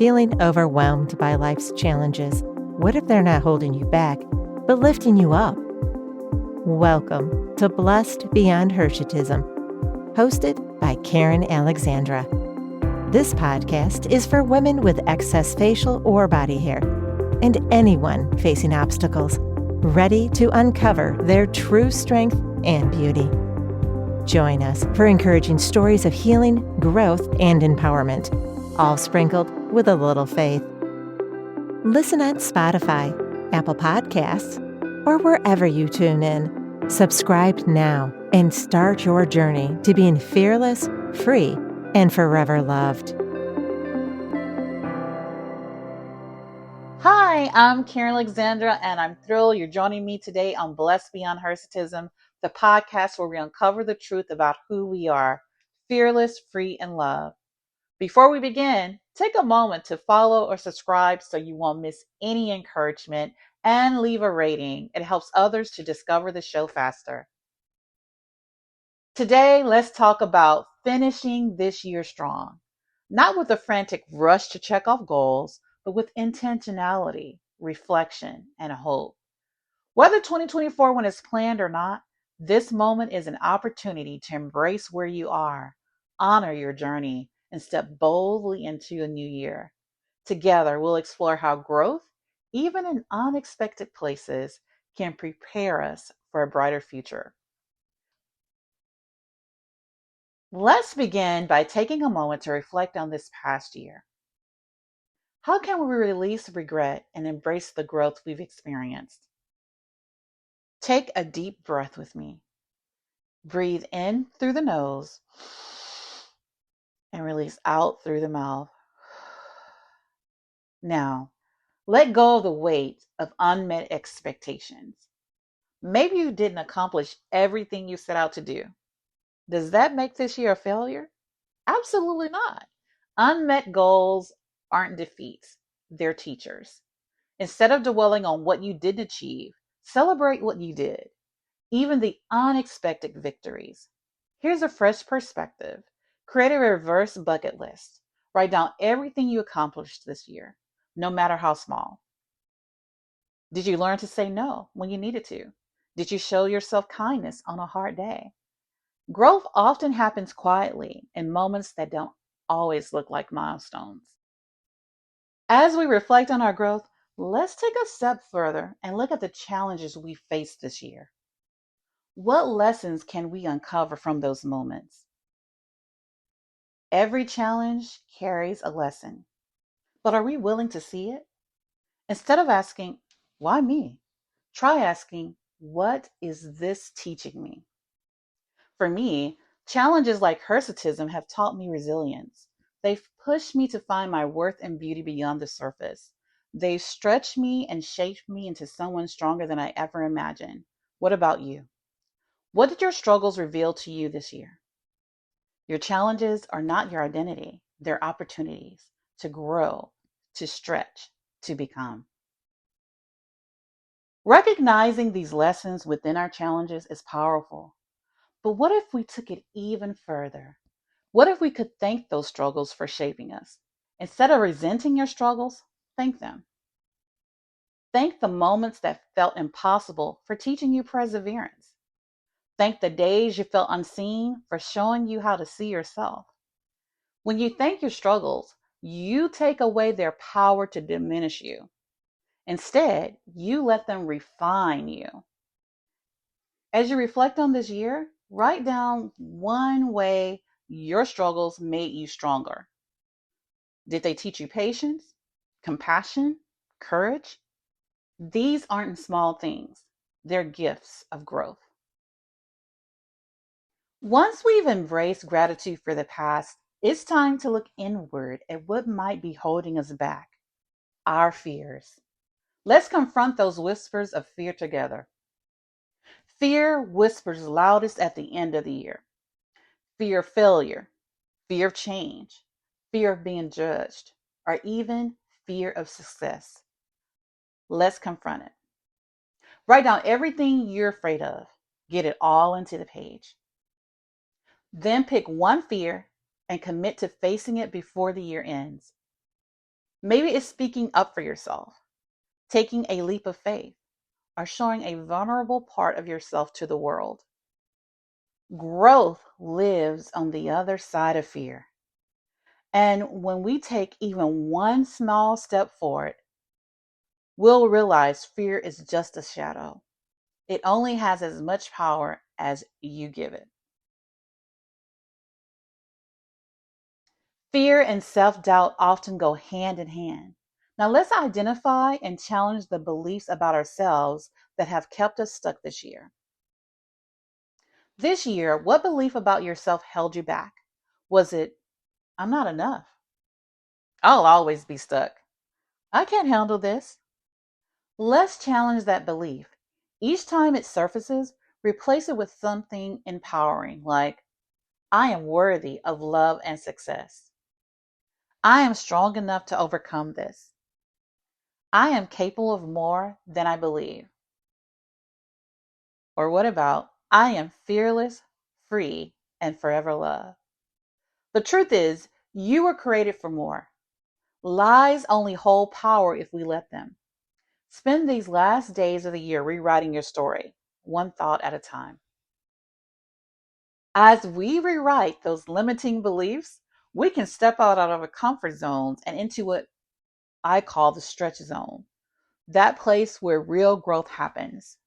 feeling overwhelmed by life's challenges? What if they're not holding you back, but lifting you up? Welcome to Blessed Beyond Hirsutism, hosted by Karen Alexandra. This podcast is for women with excess facial or body hair, and anyone facing obstacles, ready to uncover their true strength and beauty. Join us for encouraging stories of healing, growth, and empowerment, all sprinkled with a little faith. Listen on Spotify, Apple Podcasts, or wherever you tune in. Subscribe now and start your journey to being fearless, free, and forever loved. Hi, I'm Karen Alexandra, and I'm thrilled you're joining me today on Blessed Beyond Hirsutism, the podcast where we uncover the truth about who we are, fearless, free, and loved. Before we begin, take a moment to follow or subscribe so you won't miss any encouragement, and leave a rating. It helps others to discover the show faster. Today, let's talk about finishing this year strong, not with a frantic rush to check off goals, but with intentionality, reflection, and hope. Whether 2024 went as planned or not, this moment is an opportunity to embrace where you are, honor your journey, and step boldly into a new year. Together, we'll explore how growth, even in unexpected places, can prepare us for a brighter future. Let's begin by taking a moment to reflect on this past year. How can we release regret and embrace the growth we've experienced? Take a deep breath with me. Breathe in through the nose and release out through the mouth. Now, let go of the weight of unmet expectations. Maybe you didn't accomplish everything you set out to do. Does that make this year a failure? Absolutely not. Unmet goals aren't defeats, they're teachers. Instead of dwelling on what you didn't achieve, celebrate what you did, even the unexpected victories. Here's a fresh perspective. Create a reverse bucket list. Write down everything you accomplished this year, no matter how small. Did you learn to say no when you needed to? Did you show yourself kindness on a hard day? Growth often happens quietly in moments that don't always look like milestones. As we reflect on our growth, let's take a step further and look at the challenges we faced this year. What lessons can we uncover from those moments? Every challenge carries a lesson, but are we willing to see it? Instead of asking, why me? Try asking, what is this teaching me? For me, challenges like hirsutism have taught me resilience. They've pushed me to find my worth and beauty beyond the surface. They've stretched me and shaped me into someone stronger than I ever imagined. What about you? What did your struggles reveal to you this year? Your challenges are not your identity, they're opportunities to grow, to stretch, to become. Recognizing these lessons within our challenges is powerful. But what if we took it even further? What if we could thank those struggles for shaping us? Instead of resenting your struggles, thank them. Thank the moments that felt impossible for teaching you perseverance. Thank the days you felt unseen for showing you how to see yourself. When you thank your struggles, you take away their power to diminish you. Instead, you let them refine you. As you reflect on this year, write down one way your struggles made you stronger. Did they teach you patience, compassion, courage? These aren't small things. They're gifts of growth. Once we've embraced gratitude for the past, it's time to look inward at what might be holding us back. Our fears. Let's confront those whispers of fear together. Fear whispers loudest at the end of the year. Fear of failure, fear of change, fear of being judged, or even fear of success. Let's confront it. Write down everything you're afraid of. Get it all into the page. Then pick one fear and commit to facing it before the year ends. Maybe it's speaking up for yourself, taking a leap of faith, or showing a vulnerable part of yourself to the world. Growth lives on the other side of fear. And when we take even one small step forward, we'll realize fear is just a shadow. It only has as much power as you give it. Fear and self doubt often go hand in hand. Now, let's identify and challenge the beliefs about ourselves that have kept us stuck this year. This year, what belief about yourself held you back? Was it, I'm not enough? I'll always be stuck. I can't handle this. Let's challenge that belief. Each time it surfaces, replace it with something empowering, like, I am worthy of love and success. I am strong enough to overcome this. I am capable of more than I believe. Or what about, I am fearless, free, and forever loved? The truth is, you were created for more. Lies only hold power if we let them. Spend these last days of the year rewriting your story, one thought at a time. As we rewrite those limiting beliefs, we can step out of our comfort zones and into what I call the stretch zone, that place where real growth happens.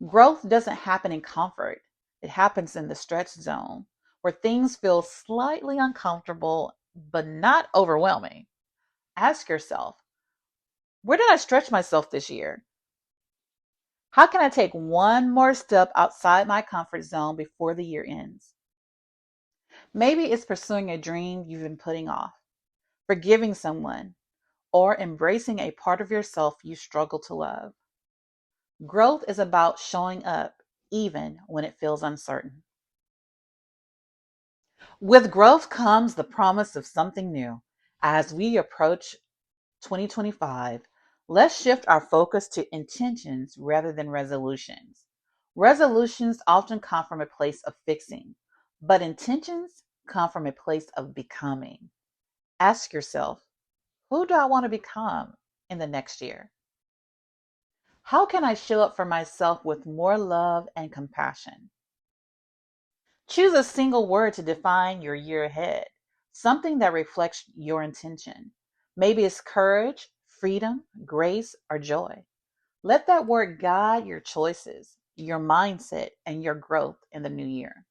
Growth doesn't happen in comfort, it happens in the stretch zone, where things feel slightly uncomfortable but not overwhelming. Ask yourself, where did I stretch myself this year? How can I take one more step outside my comfort zone before the year ends? Maybe it's pursuing a dream you've been putting off, forgiving someone, or embracing a part of yourself you struggle to love. Growth is about showing up even when it feels uncertain. With growth comes the promise of something new. As we approach 2025, let's shift our focus to intentions rather than resolutions. Resolutions often come from a place of fixing, but intentions come from a place of becoming. Ask yourself, who do I want to become in the next year? How can I show up for myself with more love and compassion? Choose a single word to define your year ahead, something that reflects your intention. Maybe it's courage, freedom, grace, or joy. Let that word guide your choices, your mindset, and your growth in the new year.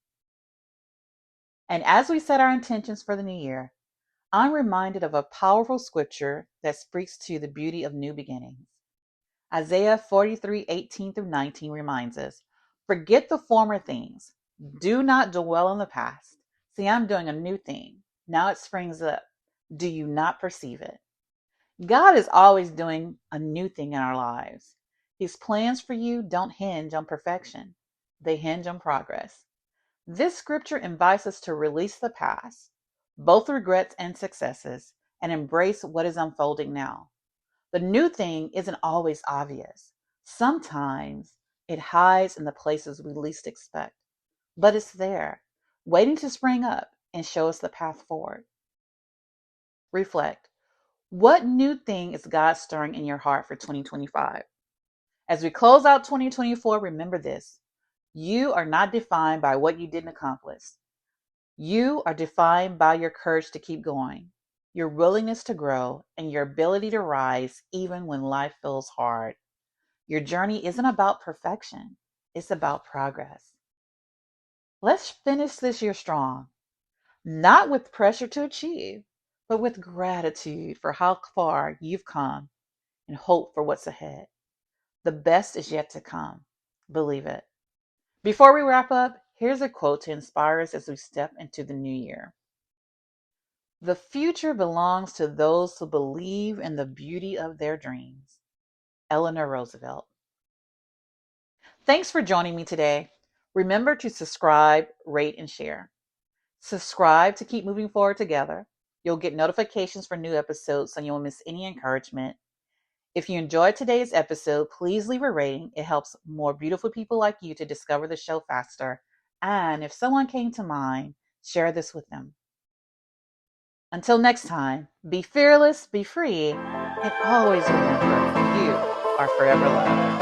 And as we set our intentions for the new year, I'm reminded of a powerful scripture that speaks to the beauty of new beginnings. Isaiah 43:18 through 19 reminds us, forget the former things. Do not dwell on the past. See, I'm doing a new thing. Now it springs up. Do you not perceive it? God is always doing a new thing in our lives. His plans for you don't hinge on perfection, they hinge on progress. This scripture invites us to release the past, both regrets and successes, and embrace what is unfolding now. The new thing isn't always obvious. Sometimes it hides in the places we least expect, but it's there, waiting to spring up and show us the path forward. Reflect. What new thing is God stirring in your heart for 2025? As we close out 2024, remember this. You are not defined by what you didn't accomplish. You are defined by your courage to keep going, your willingness to grow, and your ability to rise even when life feels hard. Your journey isn't about perfection, it's about progress. Let's finish this year strong, not with pressure to achieve, but with gratitude for how far you've come and hope for what's ahead. The best is yet to come. Believe it. Before we wrap up, here's a quote to inspire us as we step into the new year. The future belongs to those who believe in the beauty of their dreams. Eleanor Roosevelt. Thanks for joining me today. Remember to subscribe, rate, and share. Subscribe to keep moving forward together. You'll get notifications for new episodes so you won't miss any encouragement. If you enjoyed today's episode, please leave a rating. It helps more beautiful people like you to discover the show faster. And if someone came to mind, share this with them. Until next time, be fearless, be free, and always remember you are forever loved.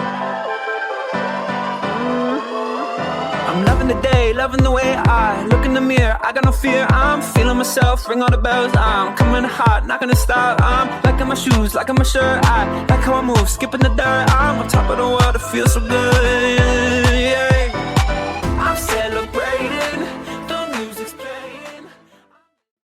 I'm loving the day, loving the way I look in the mirror. I got no fear, I'm feeling myself. Ring all the bells, I'm coming hot, not gonna stop. I'm liking my shoes, liking my shirt. I like how I move, skipping the dirt. I'm on top of the world, it feels so good.